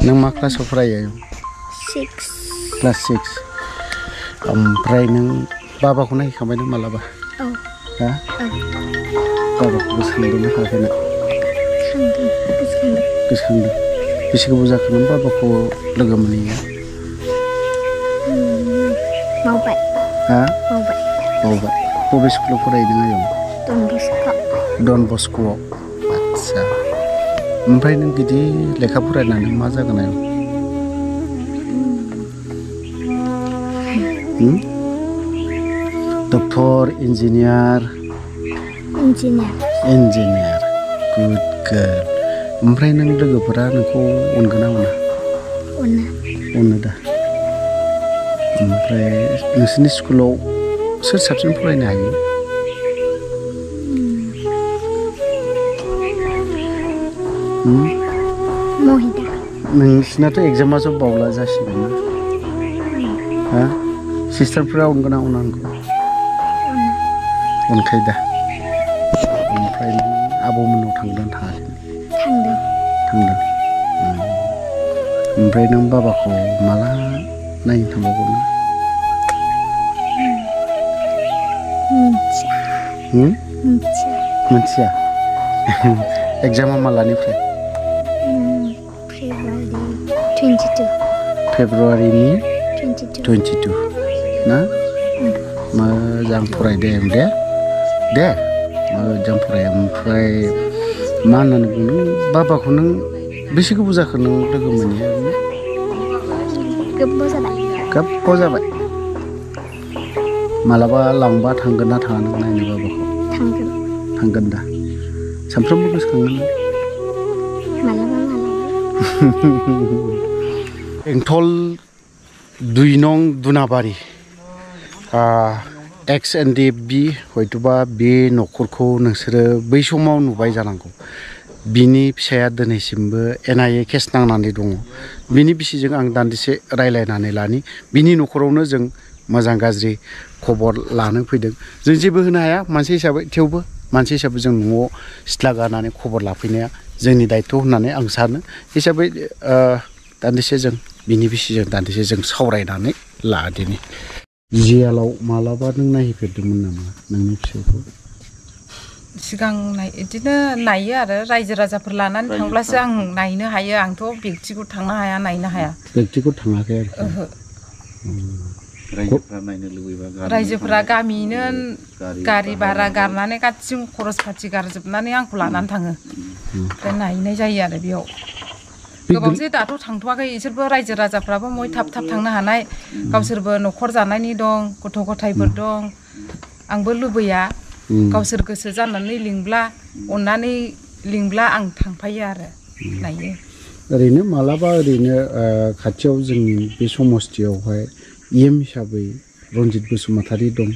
नों मा क्लासाव फरायो? 6 क्लास 6 ओमफ्राय नों बाबाखौ नायखांबाय नों मालाबा? औ हा बाबाखौ गोसोखांदोंना हायाखैना? गोसोखांदों बेसे गोबाव जाखो नों बाबाखौ लोगो मोनैया? बावबाय हा बावबाय बबे स्कुलाव फरायो नों आयं? डन बस्क' डन बस्क'आव आदसा ओमफ्राय नों बिदि लेखा फरायनानै मा जागोन आयं? डक्टर इन्जिनियार गुड गार्ल ओमफ्राय नों लोगोफोरा नोंखौ अनगोन ना अना? अनो दा ओमफ्राय नोंसोरनि स्कुलाव सोर साबसिन फरायनो हायो? महिदा नोंसिनाथ' एगजामा बावला जासिगोन ना? हा सिस्टारफोरा अनगोन ना अना नोंखौ? अनखायो दा ओमफ्राय नों आब'मोननाव थांदों थाङाखै? थांदों ओमफ्राय नों बाबाखौ माला नायनो थांबावगोन? मिथिया एगजामा मालानिफ्राय? फेब्रुवारिनि 22 ना? मोजां फरायदे दे मोजां फराय ओमफ्राय मा होननानै बुंदों बाबाखौ नों बेसे गोबाव जाखो नों लोगो मोनैया? गोबाव जाबाय मालाबा लांबा थांगोन ना थाङा नों नायनो बाबाखौ? थांगोन दा सानफ्रोमबो गोसोखाङो नों? बेंटल 2 नं दुनाबारि XNDFB हयथ'बा बे न'खरखौ नोंसोरो बै समाव नुबाय जानांगौ। बिनि फिसाया दिनैसिमबो NIA केस नांनानै दङ। बिनि बिसिजों आं दान्दिसे रायलायनानै लानि बिनि न'खरावनो जों मोजां गाज्रि खबर लानो फैदों। जों जेबो होनो हाया मानसि हिसाबै थेवबो मानसि हिसाबै जों न'आव सिथ्ला गारनानै खबर लाफैनाया जोंनि दायथ' होननानै आं सानो हिसाबै दान्दिसे जों बिनि बिसिजों दान्दिसे जों सावरायनानै लादिनि। जियालाव मालाबा नों नायहैफेरदोंमोन नामा नोंनि फिसायखौ? सिगां बिदिनो नायो आरो रायजो राजाफोर लानानै थांब्लासो आं नायनो हायो आंथ' बेक्तिगत थांनो हाया नायनो हाया। बेक्तिगत थाङाखै आरो? ओहो। रायजोफ्रा नायनो लुबैबा रायजोफोरा गामियैनो गारि भारा गारनानै गासिबो खरस पाति गारजोबनानै आंखौ लानानै थाङो ओमफ्राय नायनाय जायो आरो बेयाव गोबावसै दाथ' थांथ'वाखै इसोरबो रायजो राजाफ्राबो मय थाब थांनो हानाय गावसोरबो न'खर जानायनि दं गथ' गथायफोर दं आंबो लुबैया गावसोर गोसो जानानै लिंब्ला अननानै लिंब्ला आं थांफायो आरो नायो। ओरैनो मालाबा ओरैनो खाथियाव जोंनि बे समस्थियावहाय हिसाबै रन्जित बसुमतारी दं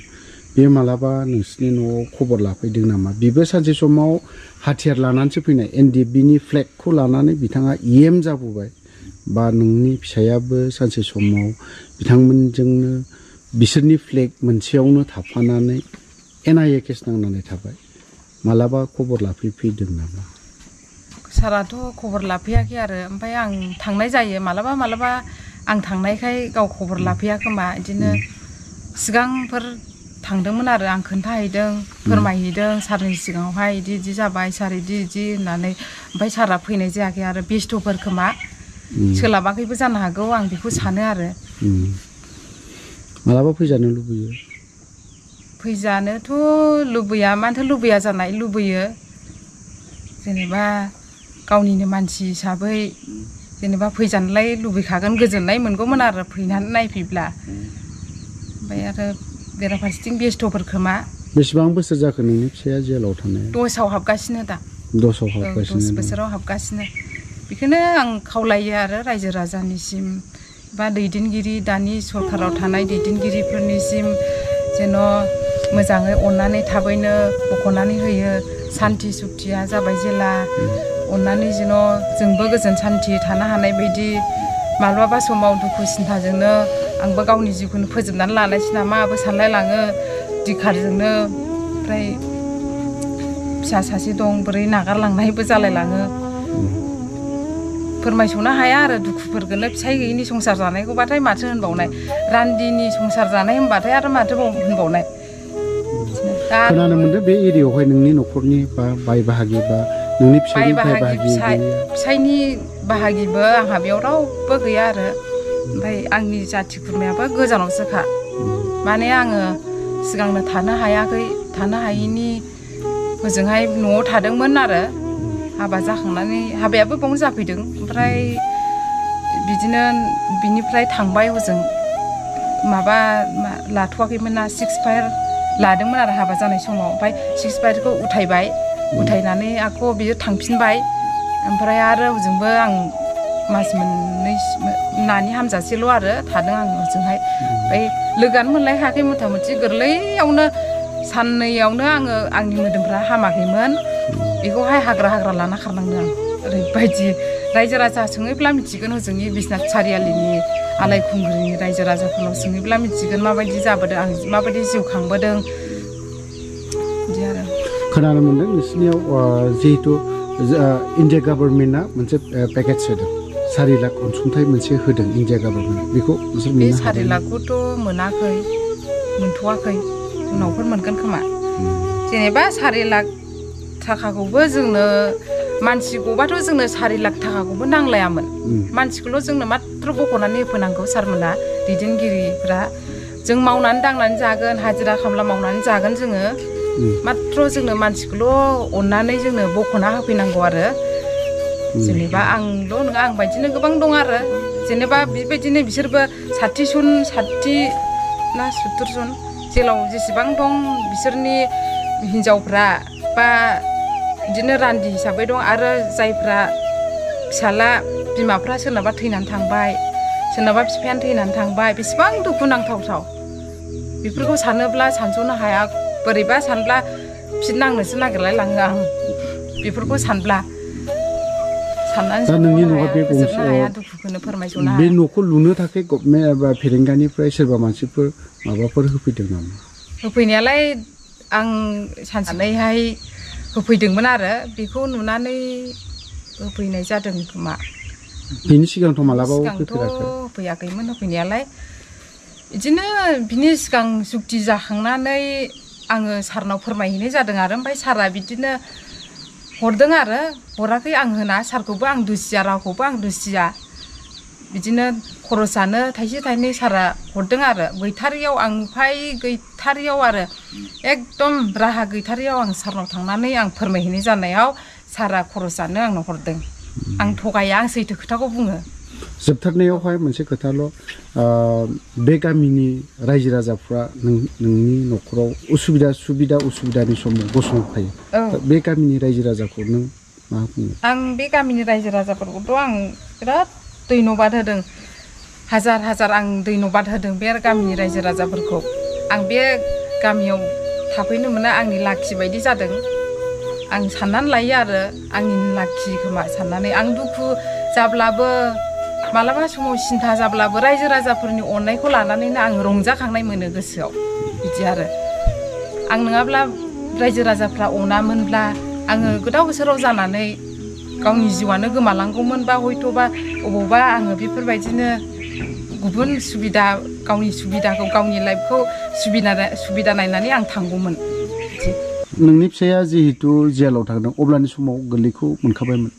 बे मालाबा नोंसिनि न'आव खबर लाफैदों नामा? बेबो सानसे समाव हाथियार लानानैसो फैनाय NDFBनि फ्लेगखौ लानानै बिथाङा जाबोबाय बा नोंनि फिसायाबो सानसे समाव बिथांमोनजोंनो बिसोरनि फ्लेग मोनसेयावनो थाफानानै NIA केस नांनानै थाबाय मालाबा खबर लाफैफैदों नामा? साराथ' खबर लाफैयाखै आरो ओमफ्राय आं थांनाय जायो मालाबा आं थांनायखाय गाव खबर लाफैया खोमा बिदिनो सिगांफोर थांदोंमोन आरो आं खोन्थाहैदों फोरमायहैदों सारनि सिगाङावहाय बिदि जाबाय सार बिदि होननानै ओमफ्राय सारा फैनाय जायाखै आरो बेस्थ'फोर खोमा सोलाबाखैबो जानो हागौ आं बेखौ सानो आरो। मालाबा फैजानो लुबैयो? फैजानोथ' लुबैया मानोथो लुबैया जानाय लुबैयो जेनेबा गावनिनो मानसि हिसाबै जेनेबा फैजानोलाय लुबैखागोन गोजोननाय मोनगौमोन आरो फैनानै नायफैब्ला ओमफ्राय आरो बेराफारसेथिं बेस्थ'फोर खोमा। बेसेबां बोसोर जाखो नोंनि फिसाया जेलाव थानाया? 10आव हाबगासिनो दा। 10आव हाबगासिनो 10 बोसोराव हाबगासिनो बेखौनो आं खावलायो आरो रायजो राजानिसिम बा दैदेनगिरि दानि सरखाराव थानाय दैदेनगिरिफोरनिसिम जेन' मोजाङै अननानै थाबैनो बख'नानै होयो सान्ति सुक्तिया जाबाय जेला अननानै जेन' जोंबो गोजोन सान्ति थानो हानाय बायदि माब्लाबा समाव दुखु सिन्थाजोंनो आंबो गावनि जिउखौनो फोजोबनानै लानायसै नामाबो सानलायलाङो दिखारजोंनो ओमफ्राय फिसा सासे दं बोरै नागारलांनायबो जालायलाङो फोरमायस'नो हाया आरो दुखुफोरखौनो फिसाइ गैयिनि संसार जानायखौबाथाय माथो होनबावनाय रान्दिनि संसार जानाय होनबाथाय आरो माथो होनबावनाय खोनानो मोनदों बे एरियायावहाय नोंनि न'खरनि बा बाय बाहागि बा नोंनि बाय बाहागि फिसाइनि बाहागिबो आंहा बेयाव रावबो गैया आरो ओमफ्राय आंनि जाथि खुरमायाबो गोजानावसोखा माने आङो सिगांनो थानो हायाखै थानो हायैनि ओजोंहाय न'आव थादोंमोन आरो हाबा जाखांनानै हाबायाबो बावनो जाफैदों ओमफ्राय बिदिनो बिनिफ्राय थांबाय हजों माबा लाथ'वाखैमोन ना 6 फायर लादोंमोन आरो हाबा जानाय समाव ओमफ्राय 6 फायरखौ उथायबाय उथायनानै आखौ बियो थांफिनबाय ओमफ्राय आरो हजोंबो आं मास मोननै नानि हामजासेल' आरो थादों आं हजोंहाय ओमफ्राय लोगोआनो मोनलायखायाखै मथा मथि गोरलैयावनो साननैयावनो आङो आंनि मोदोमफ्रा हामाखैमोन बेखौहाय हाग्रा लाना खारनांदों आं ओरैबायदि रायजो राजा सोङैब्ला मिथिगोन हजोंनि बिश्वनाथ सारियालिनि आलायखुंग्रिनि रायजो राजाफोरनाव सोङैब्ला मिथिगोन माबायदि जाबोदों आं माबायदि जिउ खांबोदों बिदि आरो खोनानो मोनदों नोंसिनियाव जिहेतु इन्डिया गभर्नमेन्टआ मोनसे पेकेज होदों 4 लाख अनसुंथाइ मोनसे होदों इन्डिया गभर्नमेन्टआ बेखौ बे 4 लाखखौथ' मोनाखै मोनथ'वाखै उनावफोर मोनगोन खोमा जेनेबा 4 लाख थाखाखौबो जोंनो मानसि गबाथ' जोंनो 4 लाख थाखाखौबो नांलायामोन मानसिखौल' जोंनो मात्र बख'नानै होफैनांगौ सारमोना दैदेनगिरिफ्रा जों मावनानै दांनानै जागोन हाजिरा खामला मावनानै जागोन जोङो मात्र जोंनो मानसिखौल' अननानै जोंनो बख'ना होफैनांगौ आरो जेनेबा आंल' नङा आं बायदिनो गोबां दं आरो जेनेबा बेबायदिनो बिसोरबो 60 ना 70 जन जेलाव जेसेबां दं बिसोरनि हिन्जावफ्रा बा बिदिनो रान्दि हिसाबै दं आरो जायफ्रा फिसाला बिमाफ्रा सोरनाबा थैनानै थांबाय सोरनाबा बिफायानो थैनानै थांबाय बेसेबां दुखु नांथावथाव बेफोरखौ सानोब्ला सानस'नो हाया बोरैबा सानब्ला फिन नांनोसो नागिरलाय लाङो आं बेफोरखौ सानब्ला साननानै फोजोबनो हाया दुखुखौनो फोरमायस'नो हाया बे न'खौ लुनो थाखाय गभर्नमेन्ट एबा फेरेंगानिफ्राय सोरबा मानसिफोर माबाफोर होफैदों नामा होफैनायालाय आं सानसेहाय होफैदोंमोन आरो बेखौ नुनानै होफैनाय जादों खोमा बिनि सिगांथ' मालाबाबो होफैफेराखै होफैयाखैमोन होफैनायालाय बिदिनो बिनि सिगां जुक्ति जाखांनानै आङो सारनाव फोरमायहैनाय जादों आरो ओमफ्राय सारा बिदिनो हरदों आरो हराखै आं होना सारखौबो आं दुसिया रावखौबो आं दुसिया बिदिनो खरसानो थाइसे थाइनै सारा हरदों आरो गैथारियाव आं गैथारियाव आरो एकदम राहा गैथारियाव आं सारनाव थांनानै आं फोरमायहैनाय जानायाव सारा खरसानो आंनो हरदों आं थगाया आं सैथो खोथाखौ बुङो जोबथारनायावहाय मोनसे खोथाल' बे गामिनि रायजो राजाफ्रा नोंनि न'खराव उसुबिदानि समाव गसंफायो बे गामिनि रायजो राजाखौ नों मा बुङो आं बे गामिनि रायजो राजाफोरखौथ' आं बिराद धन्यबाद होदों हाजार आं धन्यबाद होदों बे गामिनि रायजो राजाफोरखौ आं बे गामियाव थाफैनो मोना आंनि लाखि बायदि जादों आं साननानै लायो आरो आंनि लाखि खोमा साननानै आं दुखु जाब्लाबो मालाबा समाव सिन्था जाब्लाबो रायजो राजाफोरनि अननायखौ लानानैनो आं रंजाखांनाय मोनो गोसोआव बिदि आरो आं नङाब्ला रायजो राजाफ्रा अनामोनब्ला आङो गोदाव सोराव जानानै गावनि जिउआनो गोमालांगौमोन बा हयथ'बा अबावबा आङो बेफोरबायदिनो गुबुन सुबिदा गावनि सुबिदाखौ गावनि लाइफखौ सुबिदा नायनानै आं थांगौमोन नोंनि फिसाया जिहेतु जेलाव थांदों अब्लानि समाव गोरलैखौ मोनखाबायमोन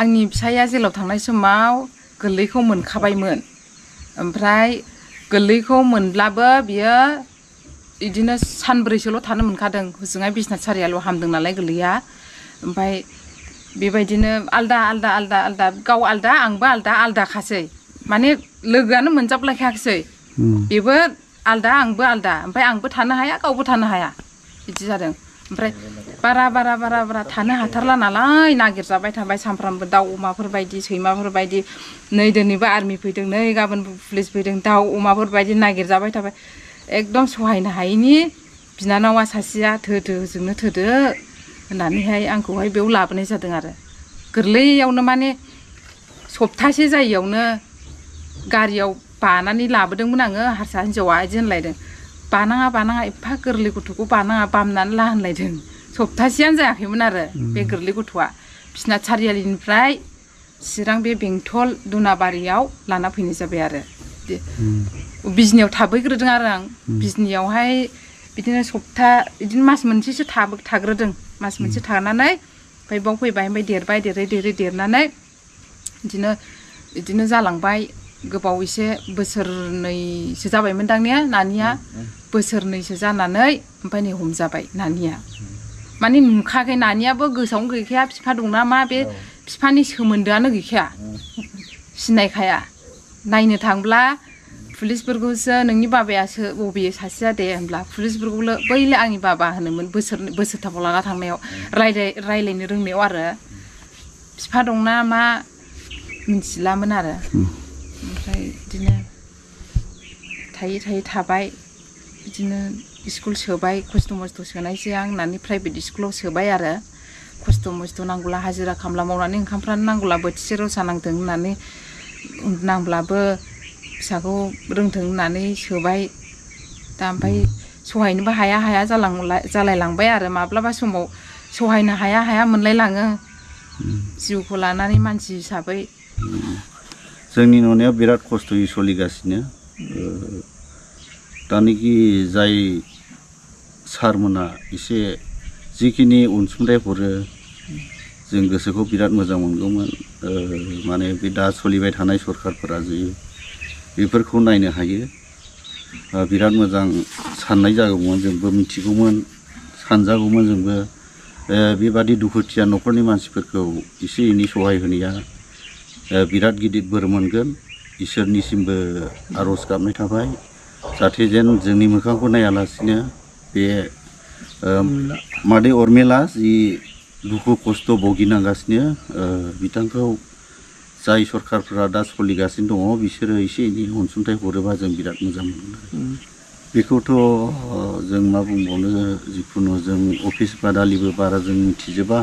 आंनि फिसाया जेलाव थांनाय समाव गोरलैखौ मोनखाबायमोन ओमफ्राय गोरलैखौ मोनब्लाबो बियो बिदिनो सानब्रैसोल' थानो मोनखादों हजोंहाय बिश्वनाथ सारियालियाव हामदों नालाय गोरलैया ओमफ्राय बेबायदिनो आलदा गाव आलदा आंबो आलदाखासै माने लोगोआनो मोनजाबलायखायाखिसै बेबो आलदा आंबो आलदा ओमफ्राय आंबो थानो हाया गावबो थानो हाया बिदि जादों ओमफ्राय बारा थानो हाथारला नालाय नागिरजाबाय थाबाय सानफ्रामबो दाउ अमाफोर बायदि सैमाफोर बायदि नै दिनैबो आर्मि फैदों नै गाबोन पुलिस फैदों दाउ अमाफोर बायदि नागिरजाबाय थाबाय एकदम सहायनो हायैनि बिनानावा सासेया थोदो जोंनो थोदो होननानैहाय आंखौहाय बेयाव लाबोनाय जादों आरो गोरलैयावनो माने सप्तासे जायैयावनो गारियाव बानानै लाबोदोंमोन आङो हारसा हिन्जावा बिदि होनलायदों बानाङा एफा गोरलै गथ'खौ बानाङा बामनानै ला होनलायदों सप्तासेयानो जायाखैमोन आरो बे गोरलै गथ'आ बिश्वनाथ सारियालिनिफ्राय चिरां बे बेंटल दुनाबारियाव लाना फैनाय जाबाय आरो बिजनियाव थाफैग्रोदों आरो आं बिजनियावहाय बिदिनो सप्ता बिदिनो मास मोनसेसो थाग्रोदों मास मोनसे थानानै ओमफ्राय बाव फैबाय ओमफ्राय देरबाय देरनानै बिदिनो जालांबाय गोबाव एसे बोसोरनैसो जाबायमोन दांनिया नानिया बोसोरनैसो जानानै ओमफ्राय नै हमजाबाय नानिया माने नुखायाखै नानियाबो गोसोआवनो गैखाया बिफा दंना मा बे बिफानि सोमोन्दोआनो गैखाया सिनायखाया नायनो थांब्ला पुलिसफोरखौसो नोंनि बाबायासो बबे सासेया दे होनब्ला पुलिसफोरखौ बैले आंनि बाबा होनोमोन बोसोरथामाव लाना थांनायाव रायलायनो रोंनायाव आरो बिफा दंना मा मिथिलामोन आरो ओमफ्राय बिदिनो थायै थाबाय बिदिनो स्कुल सोबाय खस्थ' मस्थ' सोनायसै आं होननानै प्राइभेट स्कुलाव सोबाय आरो खस्थ' मस्थ' नांगौला हाजिरा खामला मावनानै ओंखामफ्रानो नांगौला बोथिसे रसा नांथों होननानै नांब्लाबो फिसाखौ रोंथों होननानै सोबाय दा ओमफ्राय सहायनोबो हाया जालायलांबाय आरो माब्लाबा समाव सहायनो हाया मोनलायलाङो जिउखौ लानानै मानसि हिसाबै जोंनि नुनायाव बिराद खस्थ'यै सोलिगासिनो दानिकि जाय सारमोना एसे जिखिनि अनसुंथाइ हरो जों गोसोखौ बिराद मोजां मोनगौमोन माने बे दा सोलिबाय थानाय सरखारफोरा जे बेफोरखौ नायनो हायो बिराद मोजां साननाय जागौमोन जोंबो मिथिगौमोन सानजागौमोन जोंबो बेबादि दुखुथिया न'खरनि मानसिफोरखौ एसे एनै सहाय होनाया बिराद गिदिर बोर मोनगोन इसोरनिसिमबो आर'ज गाबनाय थाबाय जाहाथे जेन जोंनि मोखांखौ नायालासिनो बे मादै उर्मिला जि दुखु खस्थ' भुगिनांगासिनो बिथांखौ जाय सरखारफोरा दा सोलिगासिनो दङ बिसोरो एसे एनै अनसुंथाइ हरोबा जों बिराद मोजां मोनगोन बेखौथ' जों मा बुंबावनो जिखुनु जों अफिस बादालिबो बारा जों मिथिजोबा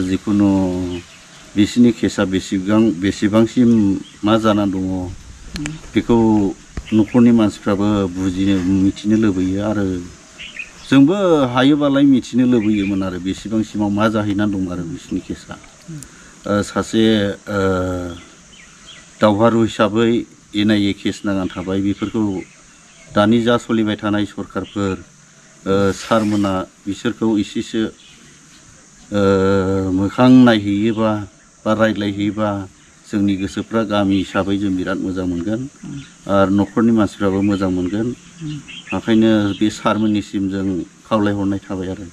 जिखुनु बिसिनि केसा बेसेबांसिम मा जाना दङ बेखौ न'खरनि मानसिफ्राबो मिथिनो लुबैयो आरो जोंबो हायोबालाय मिथिनो लुबैयोमोन आरो बेसेबांसिमाव मा जाहैनानै दं आरो बिसिनि केसा सासे दावहारु हिसाबै NIA केस नांनानै थाबाय बेफोरखौ दानि जा सोलिबाय थानाय सरखारफोर सारमोना बिसोरखौ एसेसो मोखां नायहैयोबा बा रायज्लायहैयोबा जोंनि गोसोफ्रा गामि हिसाबै जों बिराद मोजां मोनगोन आरो न'खरनि मानसिफ्राबो मोजां मोनगोन ओंखायनो बे सारमोननिसिम जों खावलायहरनाय थाबाय आरो